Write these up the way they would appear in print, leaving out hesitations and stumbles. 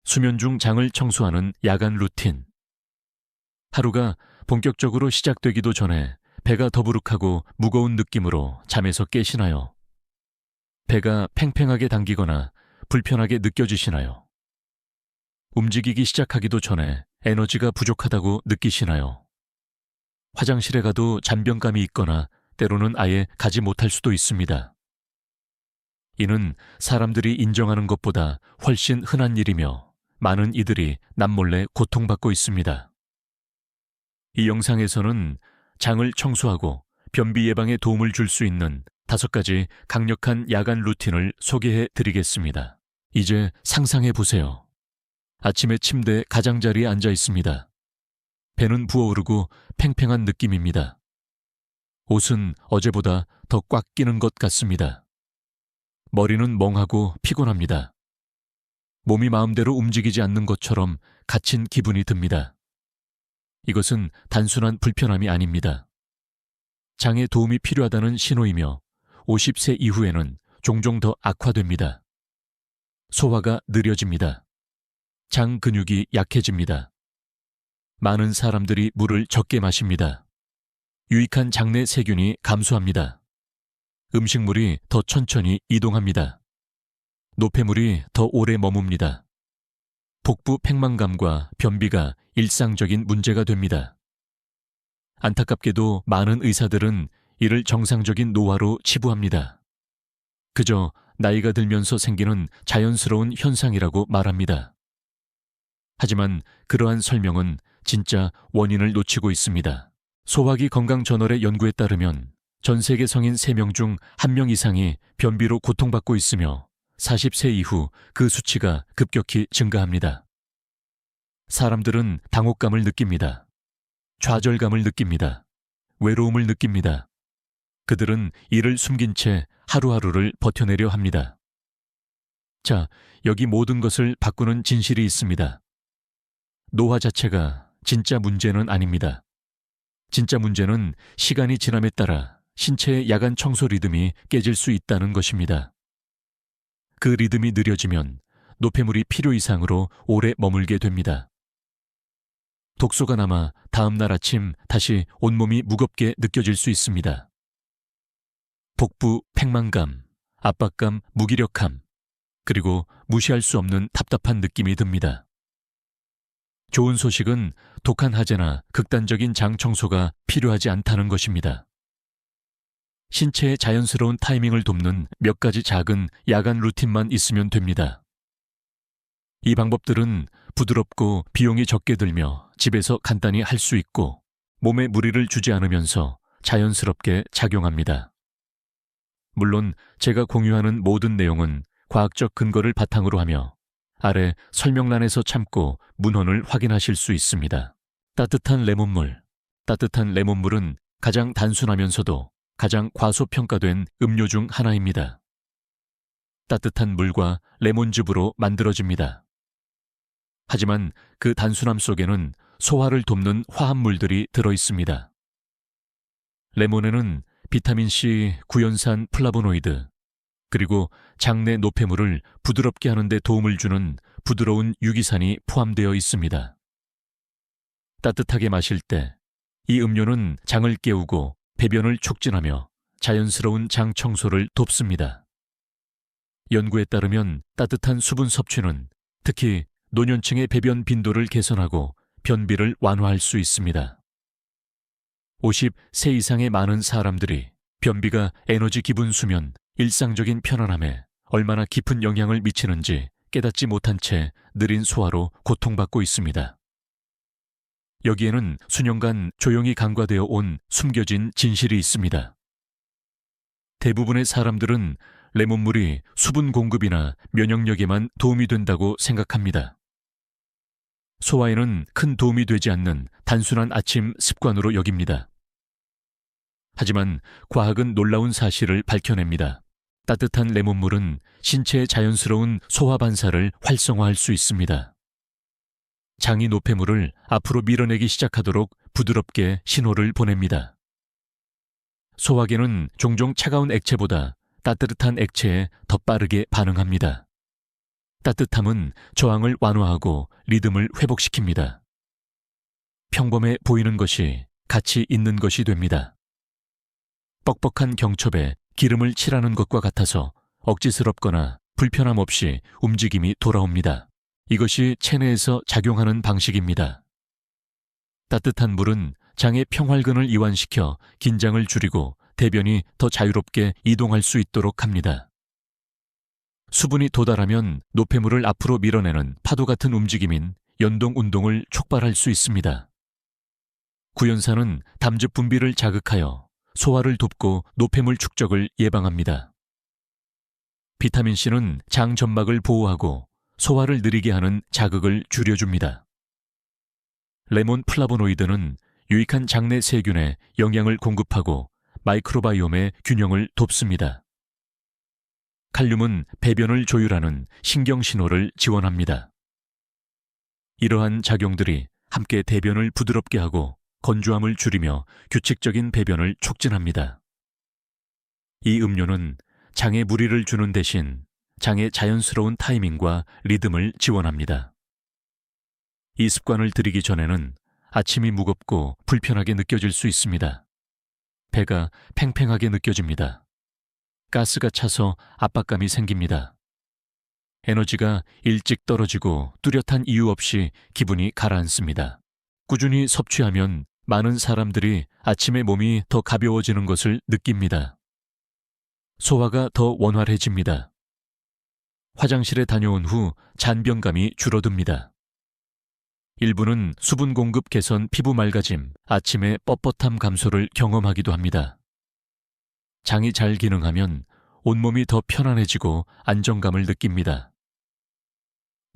수면 중 장을 청소하는 야간 루틴. 하루가 본격적으로 시작되기도 전에 배가 더부룩하고 무거운 느낌으로 잠에서 깨시나요? 배가 팽팽하게 당기거나 불편하게 느껴지시나요? 움직이기 시작하기도 전에 에너지가 부족하다고 느끼시나요? 화장실에 가도 잔병감이 있거나 때로는 아예 가지 못할 수도 있습니다. 이는 사람들이 인정하는 것보다 훨씬 흔한 일이며 많은 이들이 남몰래 고통받고 있습니다. 이 영상에서는 장을 청소하고 변비 예방에 도움을 줄 수 있는 5가지 강력한 야간 루틴을 소개해 드리겠습니다. 이제 상상해 보세요. 아침에 침대 가장자리에 앉아 있습니다. 배는 부어오르고 팽팽한 느낌입니다. 옷은 어제보다 더 꽉 끼는 것 같습니다. 머리는 멍하고 피곤합니다. 몸이 마음대로 움직이지 않는 것처럼 갇힌 기분이 듭니다. 이것은 단순한 불편함이 아닙니다. 장에 도움이 필요하다는 신호이며 50세 이후에는 종종 더 악화됩니다. 소화가 느려집니다. 장 근육이 약해집니다. 많은 사람들이 물을 적게 마십니다. 유익한 장내 세균이 감소합니다. 음식물이 더 천천히 이동합니다. 노폐물이 더 오래 머뭅니다. 복부 팽만감과 변비가 일상적인 문제가 됩니다. 안타깝게도 많은 의사들은 이를 정상적인 노화로 치부합니다. 그저 나이가 들면서 생기는 자연스러운 현상이라고 말합니다. 하지만 그러한 설명은 진짜 원인을 놓치고 있습니다. 소화기 건강 저널의 연구에 따르면 전 세계 성인 3명 중 1명 이상이 변비로 고통받고 있으며 40세 이후 그 수치가 급격히 증가합니다. 사람들은 당혹감을 느낍니다. 좌절감을 느낍니다. 외로움을 느낍니다. 그들은 이를 숨긴 채 하루하루를 버텨내려 합니다. 자, 여기 모든 것을 바꾸는 진실이 있습니다. 노화 자체가 진짜 문제는 아닙니다. 진짜 문제는 시간이 지남에 따라 신체의 야간 청소 리듬이 깨질 수 있다는 것입니다. 그 리듬이 느려지면 노폐물이 필요 이상으로 오래 머물게 됩니다. 독소가 남아 다음날 아침 다시 온몸이 무겁게 느껴질 수 있습니다. 복부 팽만감, 압박감, 무기력함, 그리고 무시할 수 없는 답답한 느낌이 듭니다. 좋은 소식은 독한 하재나 극단적인 장 청소가 필요하지 않다는 것입니다. 신체의 자연스러운 타이밍을 돕는 몇 가지 작은 야간 루틴만 있으면 됩니다. 이 방법들은 부드럽고 비용이 적게 들며 집에서 간단히 할 수 있고 몸에 무리를 주지 않으면서 자연스럽게 작용합니다. 물론 제가 공유하는 모든 내용은 과학적 근거를 바탕으로 하며 아래 설명란에서 참고 문헌을 확인하실 수 있습니다. 따뜻한 레몬물. 따뜻한 레몬물은 가장 단순하면서도 가장 과소평가된 음료 중 하나입니다. 따뜻한 물과 레몬즙으로 만들어집니다. 하지만 그 단순함 속에는 소화를 돕는 화합물들이 들어있습니다. 레몬에는 비타민C, 구연산 플라보노이드, 그리고 장내 노폐물을 부드럽게 하는 데 도움을 주는 부드러운 유기산이 포함되어 있습니다. 따뜻하게 마실 때 이 음료는 장을 깨우고 배변을 촉진하며 자연스러운 장 청소를 돕습니다. 연구에 따르면 따뜻한 수분 섭취는 특히 노년층의 배변 빈도를 개선하고 변비를 완화할 수 있습니다. 50세 이상의 많은 사람들이 변비가 에너지 기분 수면, 일상적인 편안함에 얼마나 깊은 영향을 미치는지 깨닫지 못한 채 느린 소화로 고통받고 있습니다. 여기에는 수년간 조용히 간과되어 온 숨겨진 진실이 있습니다. 대부분의 사람들은 레몬물이 수분 공급이나 면역력에만 도움이 된다고 생각합니다. 소화에는 큰 도움이 되지 않는 단순한 아침 습관으로 여깁니다. 하지만 과학은 놀라운 사실을 밝혀냅니다. 따뜻한 레몬물은 신체의 자연스러운 소화 반사를 활성화할 수 있습니다. 장이 노폐물을 앞으로 밀어내기 시작하도록 부드럽게 신호를 보냅니다. 소화기는 종종 차가운 액체보다 따뜻한 액체에 더 빠르게 반응합니다. 따뜻함은 저항을 완화하고 리듬을 회복시킵니다. 평범해 보이는 것이 가치 있는 것이 됩니다. 뻑뻑한 경첩에 기름을 칠하는 것과 같아서 억지스럽거나 불편함 없이 움직임이 돌아옵니다. 이것이 체내에서 작용하는 방식입니다. 따뜻한 물은 장의 평활근을 이완시켜 긴장을 줄이고 대변이 더 자유롭게 이동할 수 있도록 합니다. 수분이 도달하면 노폐물을 앞으로 밀어내는 파도 같은 움직임인 연동 운동을 촉발할 수 있습니다. 구연산은 담즙 분비를 자극하여 소화를 돕고 노폐물 축적을 예방합니다. 비타민C는 장 점막을 보호하고 소화를 느리게 하는 자극을 줄여줍니다. 레몬 플라보노이드는 유익한 장내 세균에 영양을 공급하고 마이크로바이옴의 균형을 돕습니다. 칼륨은 배변을 조율하는 신경 신호를 지원합니다. 이러한 작용들이 함께 대변을 부드럽게 하고 건조함을 줄이며 규칙적인 배변을 촉진합니다. 이 음료는 장에 무리를 주는 대신 장의 자연스러운 타이밍과 리듬을 지원합니다. 이 습관을 들이기 전에는 아침이 무겁고 불편하게 느껴질 수 있습니다. 배가 팽팽하게 느껴집니다. 가스가 차서 압박감이 생깁니다. 에너지가 일찍 떨어지고 뚜렷한 이유 없이 기분이 가라앉습니다. 꾸준히 섭취하면 많은 사람들이 아침에 몸이 더 가벼워지는 것을 느낍니다. 소화가 더 원활해집니다. 화장실에 다녀온 후 잔변감이 줄어듭니다. 일부는 수분 공급 개선, 피부 맑아짐, 아침의 뻣뻣함 감소를 경험하기도 합니다. 장이 잘 기능하면 온몸이 더 편안해지고 안정감을 느낍니다.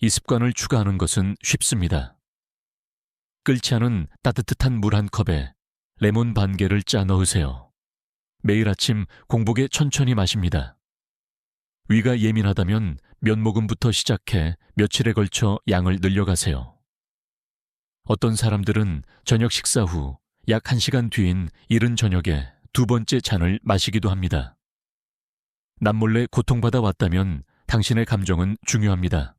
이 습관을 추가하는 것은 쉽습니다. 끓지 않은 따뜻한 물 한 컵에 레몬 반 개를 짜 넣으세요. 매일 아침 공복에 천천히 마십니다. 위가 예민하다면 몇 모금부터 시작해 며칠에 걸쳐 양을 늘려가세요. 어떤 사람들은 저녁 식사 후 약 1시간 뒤인 이른 저녁에 두 번째 잔을 마시기도 합니다. 남몰래 고통받아 왔다면 당신의 감정은 중요합니다.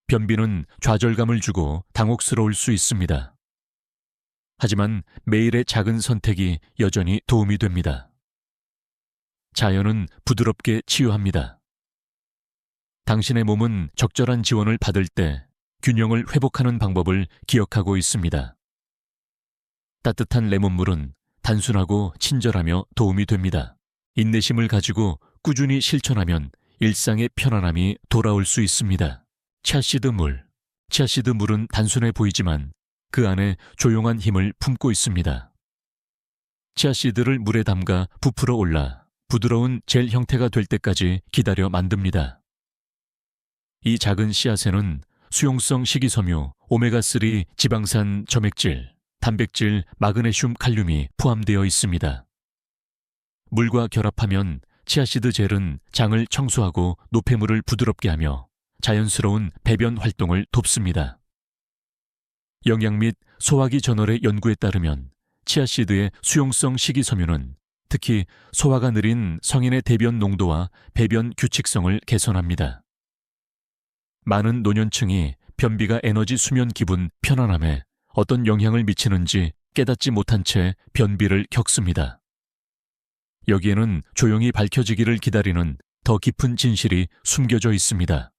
변비는 좌절감을 주고 당혹스러울 수 있습니다. 하지만 매일의 작은 선택이 여전히 도움이 됩니다. 자연은 부드럽게 치유합니다. 당신의 몸은 적절한 지원을 받을 때 균형을 회복하는 방법을 기억하고 있습니다. 따뜻한 레몬물은 단순하고 친절하며 도움이 됩니다. 인내심을 가지고 꾸준히 실천하면 일상의 편안함이 돌아올 수 있습니다. 치아씨드 물. 치아씨드 물은 단순해 보이지만 그 안에 조용한 힘을 품고 있습니다. 치아씨드를 물에 담가 부풀어 올라 부드러운 젤 형태가 될 때까지 기다려 만듭니다. 이 작은 씨앗에는 수용성 식이섬유, 오메가3 지방산 점액질, 단백질, 마그네슘, 칼륨이 포함되어 있습니다. 물과 결합하면 치아씨드 젤은 장을 청소하고 노폐물을 부드럽게 하며 자연스러운 배변 활동을 돕습니다. 영양 및 소화기 저널의 연구에 따르면 치아씨드의 수용성 식이섬유는 특히 소화가 느린 성인의 대변 농도와 배변 규칙성을 개선합니다. 많은 노년층이 변비가 에너지, 수면, 기분, 편안함에 어떤 영향을 미치는지 깨닫지 못한 채 변비를 겪습니다. 여기에는 조용히 밝혀지기를 기다리는 더 깊은 진실이 숨겨져 있습니다.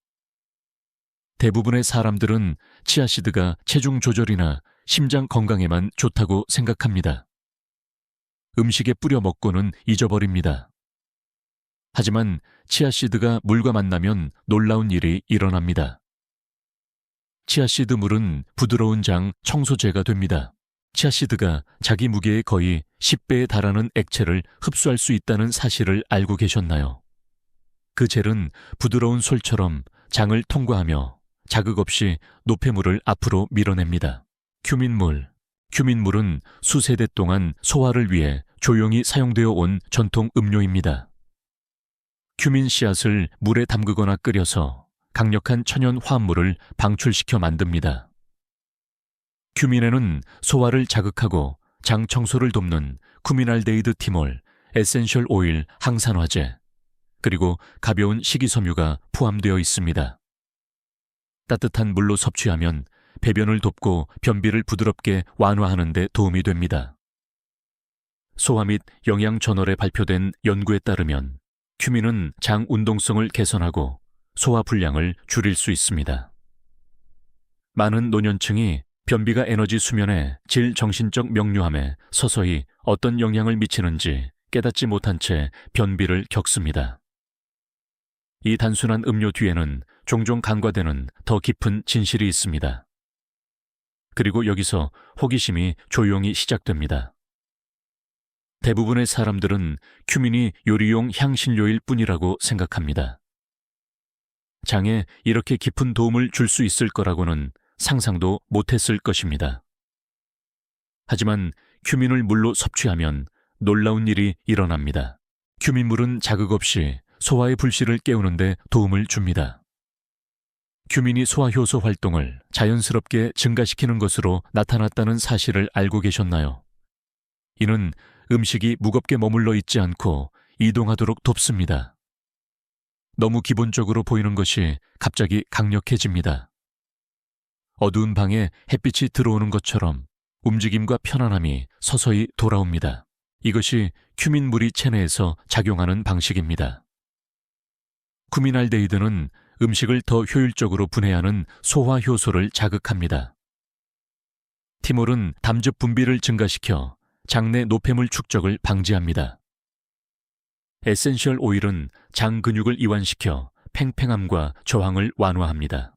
대부분의 사람들은 치아씨드가 체중 조절이나 심장 건강에만 좋다고 생각합니다. 음식에 뿌려 먹고는 잊어버립니다. 하지만 치아씨드가 물과 만나면 놀라운 일이 일어납니다. 치아씨드 물은 부드러운 장 청소제가 됩니다. 치아씨드가 자기 무게의 거의 10배에 달하는 액체를 흡수할 수 있다는 사실을 알고 계셨나요? 그 젤은 부드러운 솔처럼 장을 통과하며 자극 없이 노폐물을 앞으로 밀어냅니다. 큐민물. 큐민물은 수세대 동안 소화를 위해 조용히 사용되어 온 전통 음료입니다. 큐민 씨앗을 물에 담그거나 끓여서 강력한 천연 화합물을 방출시켜 만듭니다. 큐민에는 소화를 자극하고 장 청소를 돕는 쿠미날데히드 티몰, 에센셜 오일, 항산화제, 그리고 가벼운 식이섬유가 포함되어 있습니다. 따뜻한 물로 섭취하면 배변을 돕고 변비를 부드럽게 완화하는 데 도움이 됩니다. 소화 및 영양저널에 발표된 연구에 따르면 큐민은 장 운동성을 개선하고 소화 불량을 줄일 수 있습니다. 많은 노년층이 변비가 에너지 수면에 질 정신적 명료함에 서서히 어떤 영향을 미치는지 깨닫지 못한 채 변비를 겪습니다. 이 단순한 음료 뒤에는 종종 간과되는 더 깊은 진실이 있습니다. 그리고 여기서 호기심이 조용히 시작됩니다. 대부분의 사람들은 큐민이 요리용 향신료일 뿐이라고 생각합니다. 장에 이렇게 깊은 도움을 줄 수 있을 거라고는 상상도 못했을 것입니다. 하지만 큐민을 물로 섭취하면 놀라운 일이 일어납니다. 큐민물은 자극 없이 소화의 불씨를 깨우는 데 도움을 줍니다. 큐민이 소화효소 활동을 자연스럽게 증가시키는 것으로 나타났다는 사실을 알고 계셨나요? 이는 음식이 무겁게 머물러 있지 않고 이동하도록 돕습니다. 너무 기본적으로 보이는 것이 갑자기 강력해집니다. 어두운 방에 햇빛이 들어오는 것처럼 움직임과 편안함이 서서히 돌아옵니다. 이것이 큐민물이 체내에서 작용하는 방식입니다. 쿠민알데히드는 음식을 더 효율적으로 분해하는 소화효소를 자극합니다. 티몰은 담즙 분비를 증가시켜 장내 노폐물 축적을 방지합니다. 에센셜 오일은 장 근육을 이완시켜 팽팽함과 저항을 완화합니다.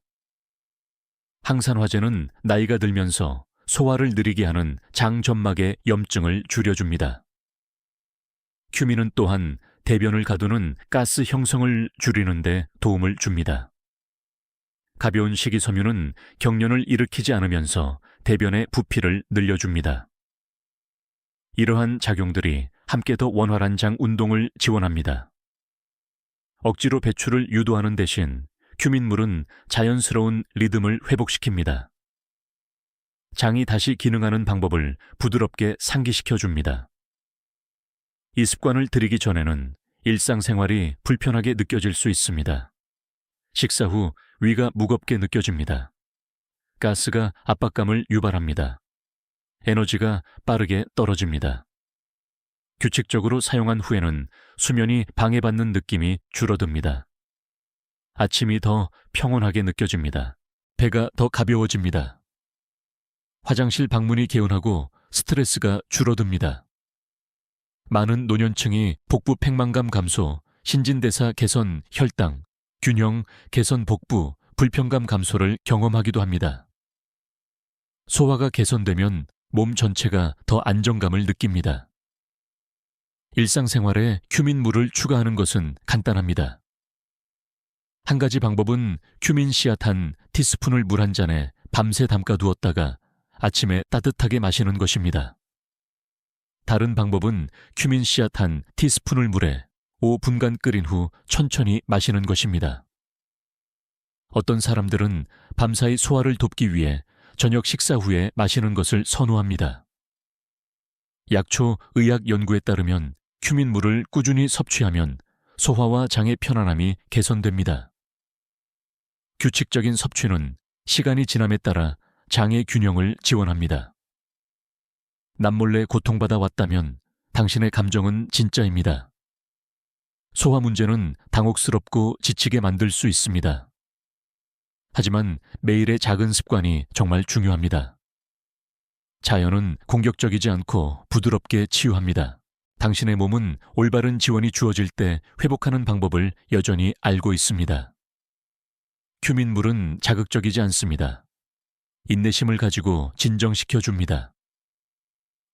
항산화제는 나이가 들면서 소화를 느리게 하는 장 점막의 염증을 줄여줍니다. 큐민은 또한 대변을 가두는 가스 형성을 줄이는 데 도움을 줍니다. 가벼운 식이섬유는 경련을 일으키지 않으면서 대변의 부피를 늘려줍니다. 이러한 작용들이 함께 더 원활한 장 운동을 지원합니다. 억지로 배출을 유도하는 대신 큐민물은 자연스러운 리듬을 회복시킵니다. 장이 다시 기능하는 방법을 부드럽게 상기시켜 줍니다. 이 습관을 들이기 전에는 일상생활이 불편하게 느껴질 수 있습니다. 식사 후 위가 무겁게 느껴집니다. 가스가 압박감을 유발합니다. 에너지가 빠르게 떨어집니다. 규칙적으로 사용한 후에는 수면이 방해받는 느낌이 줄어듭니다. 아침이 더 평온하게 느껴집니다. 배가 더 가벼워집니다. 화장실 방문이 개운하고 스트레스가 줄어듭니다. 많은 노년층이 복부 팽만감 감소, 신진대사 개선, 혈당, 균형, 개선 복부, 불편감 감소를 경험하기도 합니다. 소화가 개선되면 몸 전체가 더 안정감을 느낍니다. 일상생활에 큐민물을 추가하는 것은 간단합니다. 한 가지 방법은 큐민 씨앗 한 티스푼을 물 한 잔에 밤새 담가 두었다가 아침에 따뜻하게 마시는 것입니다. 다른 방법은 큐민 씨앗 한 티스푼을 물에 5분간 끓인 후 천천히 마시는 것입니다. 어떤 사람들은 밤사이 소화를 돕기 위해 저녁 식사 후에 마시는 것을 선호합니다. 약초 의학 연구에 따르면 큐민물을 꾸준히 섭취하면 소화와 장의 편안함이 개선됩니다. 규칙적인 섭취는 시간이 지남에 따라 장의 균형을 지원합니다. 남몰래 고통받아 왔다면 당신의 감정은 진짜입니다. 소화 문제는 당혹스럽고 지치게 만들 수 있습니다. 하지만 매일의 작은 습관이 정말 중요합니다. 자연은 공격적이지 않고 부드럽게 치유합니다. 당신의 몸은 올바른 지원이 주어질 때 회복하는 방법을 여전히 알고 있습니다. 큐민물은 자극적이지 않습니다. 인내심을 가지고 진정시켜줍니다.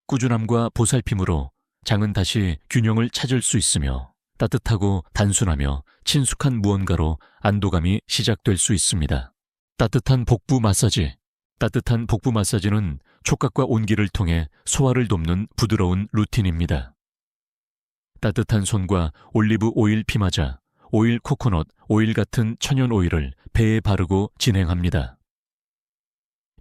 꾸준함과 보살핌으로 장은 다시 균형을 찾을 수 있으며 따뜻하고 단순하며 친숙한 무언가로 안도감이 시작될 수 있습니다. 따뜻한 복부 마사지. 따뜻한 복부 마사지는 촉각과 온기를 통해 소화를 돕는 부드러운 루틴입니다. 따뜻한 손과 올리브 오일 피마자, 오일 코코넛, 오일 같은 천연 오일을 배에 바르고 진행합니다.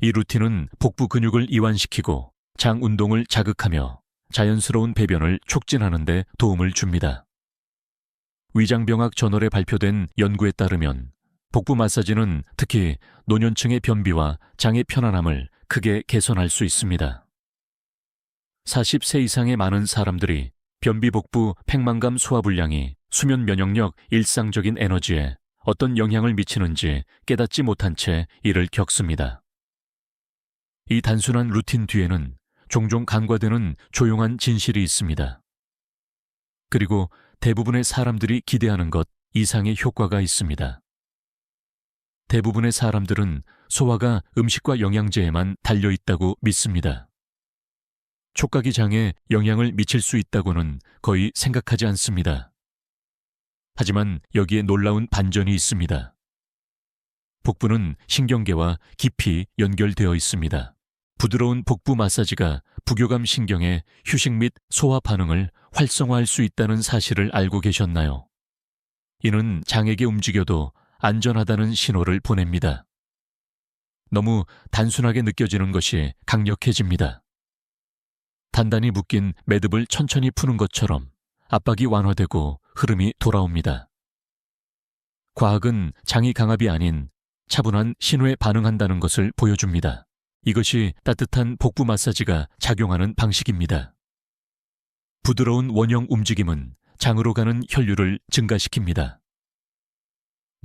이 루틴은 복부 근육을 이완시키고 장 운동을 자극하며 자연스러운 배변을 촉진하는 데 도움을 줍니다. 위장병학 저널에 발표된 연구에 따르면 복부 마사지는 특히 노년층의 변비와 장의 편안함을 크게 개선할 수 있습니다. 40세 이상의 많은 사람들이 변비, 복부, 팽만감, 소화불량이 수면 면역력, 일상적인 에너지에 어떤 영향을 미치는지 깨닫지 못한 채 이를 겪습니다. 이 단순한 루틴 뒤에는 종종 간과되는 조용한 진실이 있습니다. 그리고 대부분의 사람들이 기대하는 것 이상의 효과가 있습니다. 대부분의 사람들은 소화가 음식과 영양제에만 달려있다고 믿습니다. 촉각이 장에 영향을 미칠 수 있다고는 거의 생각하지 않습니다. 하지만 여기에 놀라운 반전이 있습니다. 복부는 신경계와 깊이 연결되어 있습니다. 부드러운 복부 마사지가 부교감 신경의 휴식 및 소화 반응을 활성화할 수 있다는 사실을 알고 계셨나요? 이는 장에게 움직여도 안전하다는 신호를 보냅니다. 너무 단순하게 느껴지는 것이 강력해집니다. 단단히 묶인 매듭을 천천히 푸는 것처럼 압박이 완화되고 흐름이 돌아옵니다. 과학은 장이 강압이 아닌 차분한 신호에 반응한다는 것을 보여줍니다. 이것이 따뜻한 복부 마사지가 작용하는 방식입니다. 부드러운 원형 움직임은 장으로 가는 혈류를 증가시킵니다.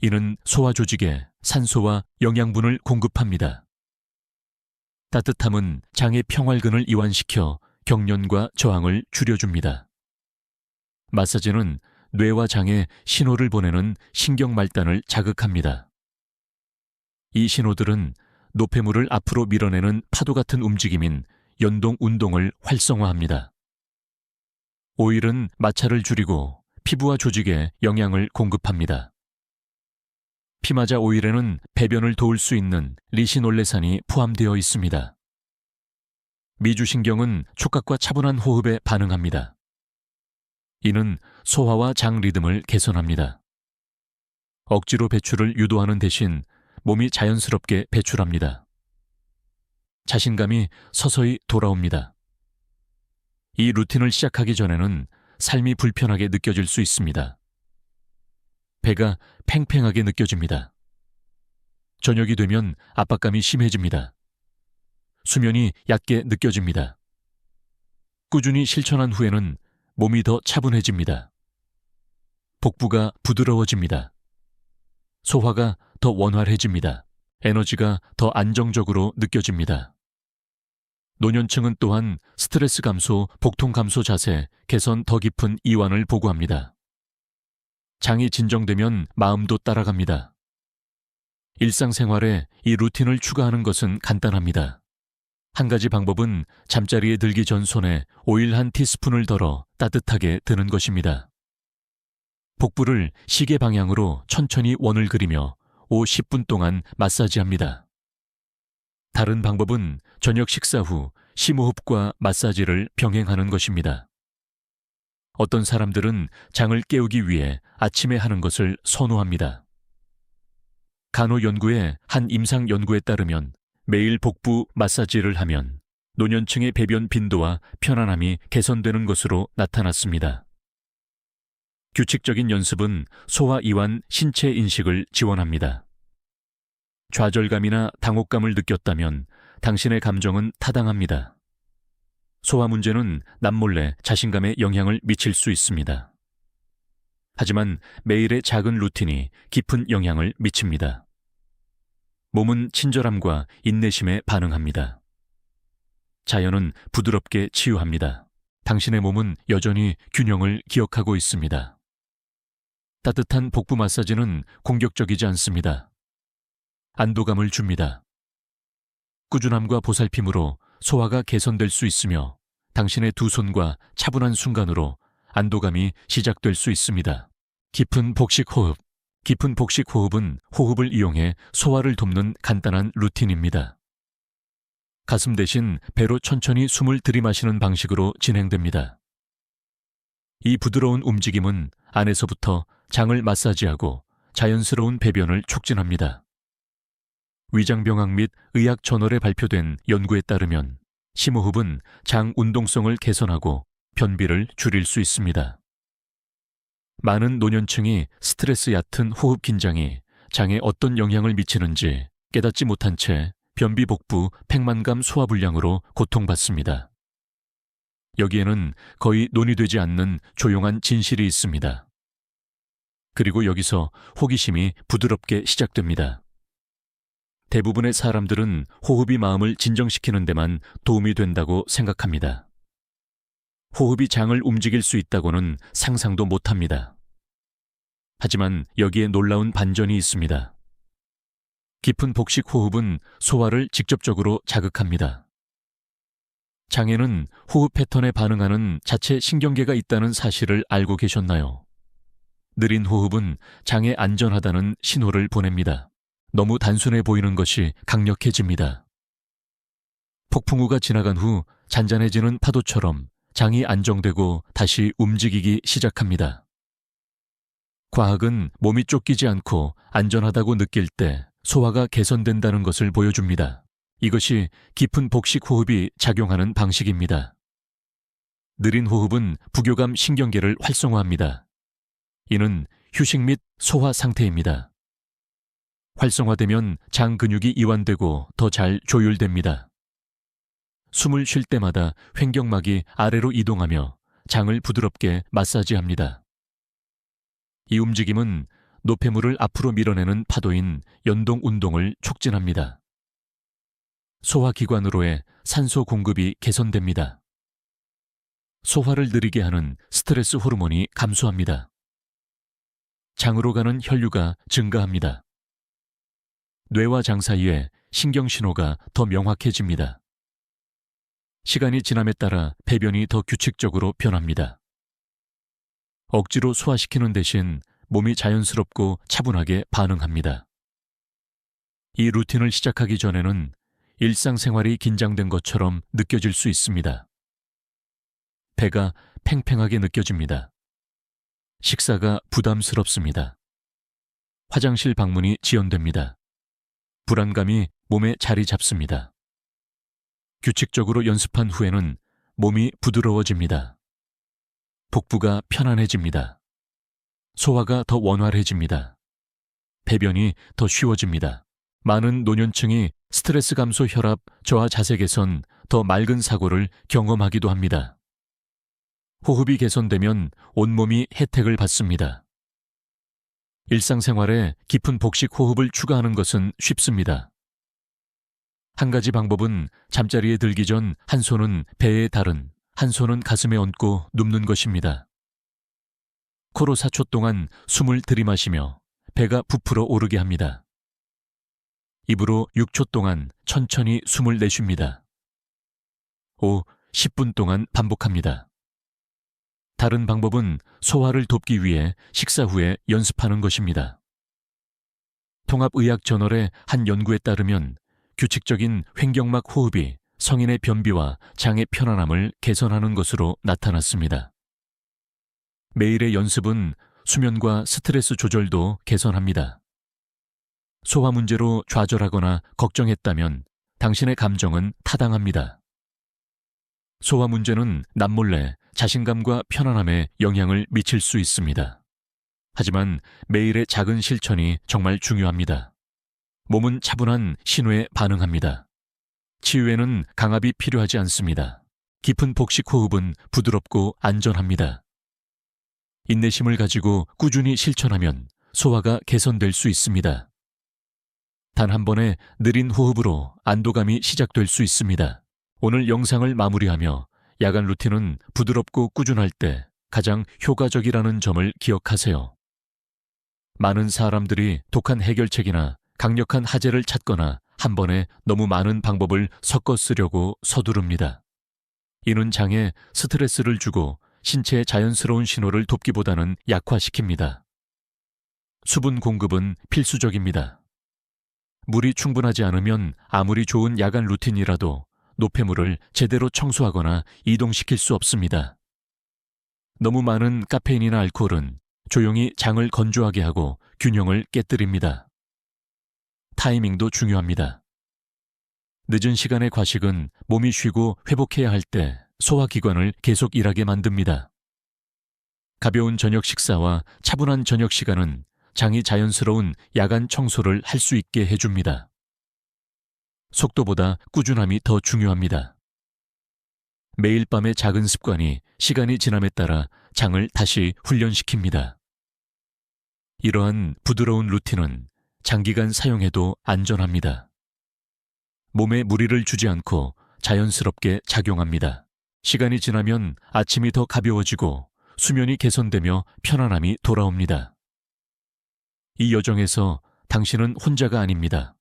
이는 소화 조직에 산소와 영양분을 공급합니다. 따뜻함은 장의 평활근을 이완시켜 경련과 저항을 줄여줍니다. 마사지는 뇌와 장에 신호를 보내는 신경 말단을 자극합니다. 이 신호들은 노폐물을 앞으로 밀어내는 파도 같은 움직임인 연동 운동을 활성화합니다. 오일은 마찰을 줄이고 피부와 조직에 영양을 공급합니다. 피마자 오일에는 배변을 도울 수 있는 리시놀레산이 포함되어 있습니다. 미주신경은 촉각과 차분한 호흡에 반응합니다. 이는 소화와 장 리듬을 개선합니다. 억지로 배출을 유도하는 대신 몸이 자연스럽게 배출합니다. 자신감이 서서히 돌아옵니다. 이 루틴을 시작하기 전에는 삶이 불편하게 느껴질 수 있습니다. 배가 팽팽하게 느껴집니다. 저녁이 되면 압박감이 심해집니다. 수면이 얕게 느껴집니다. 꾸준히 실천한 후에는 몸이 더 차분해집니다. 복부가 부드러워집니다. 소화가 더 원활해집니다. 에너지가 더 안정적으로 느껴집니다. 노년층은 또한 스트레스 감소, 복통 감소 자세, 개선 더 깊은 이완을 보고합니다. 장이 진정되면 마음도 따라갑니다. 일상생활에 이 루틴을 추가하는 것은 간단합니다. 한 가지 방법은 잠자리에 들기 전 손에 오일 한 티스푼을 덜어 따뜻하게 드는 것입니다. 복부를 시계 방향으로 천천히 원을 그리며 10분 동안 마사지합니다. 다른 방법은 저녁 식사 후 심호흡과 마사지를 병행하는 것입니다. 어떤 사람들은 장을 깨우기 위해 아침에 하는 것을 선호합니다. 간호 연구의 한 임상 연구에 따르면 매일 복부 마사지를 하면 노년층의 배변 빈도와 편안함이 개선되는 것으로 나타났습니다. 규칙적인 연습은 소화 이완 신체 인식을 지원합니다. 좌절감이나 당혹감을 느꼈다면 당신의 감정은 타당합니다. 소화 문제는 남몰래 자신감에 영향을 미칠 수 있습니다. 하지만 매일의 작은 루틴이 깊은 영향을 미칩니다. 몸은 친절함과 인내심에 반응합니다. 자연은 부드럽게 치유합니다. 당신의 몸은 여전히 균형을 기억하고 있습니다. 따뜻한 복부 마사지는 공격적이지 않습니다. 안도감을 줍니다. 꾸준함과 보살핌으로 소화가 개선될 수 있으며 당신의 두 손과 차분한 순간으로 안도감이 시작될 수 있습니다. 깊은 복식 호흡. 깊은 복식 호흡은 호흡을 이용해 소화를 돕는 간단한 루틴입니다. 가슴 대신 배로 천천히 숨을 들이마시는 방식으로 진행됩니다. 이 부드러운 움직임은 안에서부터 장을 마사지하고 자연스러운 배변을 촉진합니다. 위장병학 및 의학 저널에 발표된 연구에 따르면 심호흡은 장 운동성을 개선하고 변비를 줄일 수 있습니다. 많은 노년층이 스트레스 얕은 호흡 긴장이 장에 어떤 영향을 미치는지 깨닫지 못한 채 변비 복부 팽만감 소화불량으로 고통받습니다. 여기에는 거의 논의되지 않는 조용한 진실이 있습니다. 그리고 여기서 호기심이 부드럽게 시작됩니다. 대부분의 사람들은 호흡이 마음을 진정시키는 데만 도움이 된다고 생각합니다. 호흡이 장을 움직일 수 있다고는 상상도 못합니다. 하지만 여기에 놀라운 반전이 있습니다. 깊은 복식 호흡은 소화를 직접적으로 자극합니다. 장에는 호흡 패턴에 반응하는 자체 신경계가 있다는 사실을 알고 계셨나요? 느린 호흡은 장에 안전하다는 신호를 보냅니다. 너무 단순해 보이는 것이 강력해집니다. 폭풍우가 지나간 후 잔잔해지는 파도처럼 장이 안정되고 다시 움직이기 시작합니다. 과학은 몸이 쫓기지 않고 안전하다고 느낄 때 소화가 개선된다는 것을 보여줍니다. 이것이 깊은 복식 호흡이 작용하는 방식입니다. 느린 호흡은 부교감 신경계를 활성화합니다. 이는 휴식 및 소화 상태입니다. 활성화되면 장 근육이 이완되고 더 잘 조율됩니다. 숨을 쉴 때마다 횡격막이 아래로 이동하며 장을 부드럽게 마사지합니다. 이 움직임은 노폐물을 앞으로 밀어내는 파도인 연동 운동을 촉진합니다. 소화기관으로의 산소 공급이 개선됩니다. 소화를 느리게 하는 스트레스 호르몬이 감소합니다. 장으로 가는 혈류가 증가합니다. 뇌와 장 사이에 신경신호가 더 명확해집니다. 시간이 지남에 따라 배변이 더 규칙적으로 변합니다. 억지로 소화시키는 대신 몸이 자연스럽고 차분하게 반응합니다. 이 루틴을 시작하기 전에는 일상생활이 긴장된 것처럼 느껴질 수 있습니다. 배가 팽팽하게 느껴집니다. 식사가 부담스럽습니다. 화장실 방문이 지연됩니다. 불안감이 몸에 자리 잡습니다. 규칙적으로 연습한 후에는 몸이 부드러워집니다. 복부가 편안해집니다. 소화가 더 원활해집니다. 배변이 더 쉬워집니다. 많은 노년층이 스트레스 감소 혈압 저하 자세 개선, 더 맑은 사고를 경험하기도 합니다. 호흡이 개선되면 온몸이 혜택을 받습니다. 일상생활에 깊은 복식 호흡을 추가하는 것은 쉽습니다. 한 가지 방법은 잠자리에 들기 전 한 손은 배에 달은, 한 손은 가슴에 얹고 눕는 것입니다. 코로 4초 동안 숨을 들이마시며 배가 부풀어 오르게 합니다. 입으로 6초 동안 천천히 숨을 내쉽니다. 10분 동안 반복합니다. 다른 방법은 소화를 돕기 위해 식사 후에 연습하는 것입니다. 통합의학 저널의 한 연구에 따르면 규칙적인 횡격막 호흡이 성인의 변비와 장의 편안함을 개선하는 것으로 나타났습니다. 매일의 연습은 수면과 스트레스 조절도 개선합니다. 소화 문제로 좌절하거나 걱정했다면 당신의 감정은 타당합니다. 소화 문제는 남몰래 자신감과 편안함에 영향을 미칠 수 있습니다. 하지만 매일의 작은 실천이 정말 중요합니다. 몸은 차분한 신호에 반응합니다. 치유에는 강압이 필요하지 않습니다. 깊은 복식 호흡은 부드럽고 안전합니다. 인내심을 가지고 꾸준히 실천하면 소화가 개선될 수 있습니다. 단 한 번의 느린 호흡으로 안도감이 시작될 수 있습니다. 오늘 영상을 마무리하며 야간 루틴은 부드럽고 꾸준할 때 가장 효과적이라는 점을 기억하세요. 많은 사람들이 독한 해결책이나 강력한 하재를 찾거나 한 번에 너무 많은 방법을 섞어 쓰려고 서두릅니다. 이는 장에 스트레스를 주고 신체의 자연스러운 신호를 돕기보다는 약화시킵니다. 수분 공급은 필수적입니다. 물이 충분하지 않으면 아무리 좋은 야간 루틴이라도 노폐물을 제대로 청소하거나 이동시킬 수 없습니다. 너무 많은 카페인이나 알코올은 조용히 장을 건조하게 하고 균형을 깨뜨립니다. 타이밍도 중요합니다. 늦은 시간의 과식은 몸이 쉬고 회복해야 할 때 소화기관을 계속 일하게 만듭니다. 가벼운 저녁 식사와 차분한 저녁 시간은 장이 자연스러운 야간 청소를 할 수 있게 해줍니다. 속도보다 꾸준함이 더 중요합니다. 매일 밤의 작은 습관이 시간이 지남에 따라 장을 다시 훈련시킵니다. 이러한 부드러운 루틴은 장기간 사용해도 안전합니다. 몸에 무리를 주지 않고 자연스럽게 작용합니다. 시간이 지나면 아침이 더 가벼워지고 수면이 개선되며 편안함이 돌아옵니다. 이 여정에서 당신은 혼자가 아닙니다.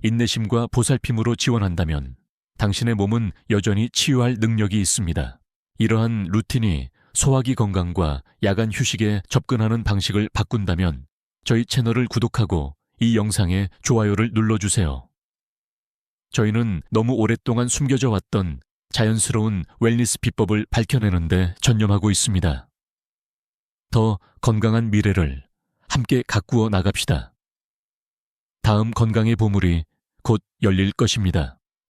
인내심과 보살핌으로 지원한다면 당신의 몸은 여전히 치유할 능력이 있습니다. 이러한 루틴이 소화기 건강과 야간 휴식에 접근하는 방식을 바꾼다면 저희 채널을 구독하고 이 영상에 좋아요를 눌러주세요. 저희는 너무 오랫동안 숨겨져 왔던 자연스러운 웰니스 비법을 밝혀내는데 전념하고 있습니다. 더 건강한 미래를 함께 가꾸어 나갑시다. 다음 건강의 보물이 곧 열릴 것입니다.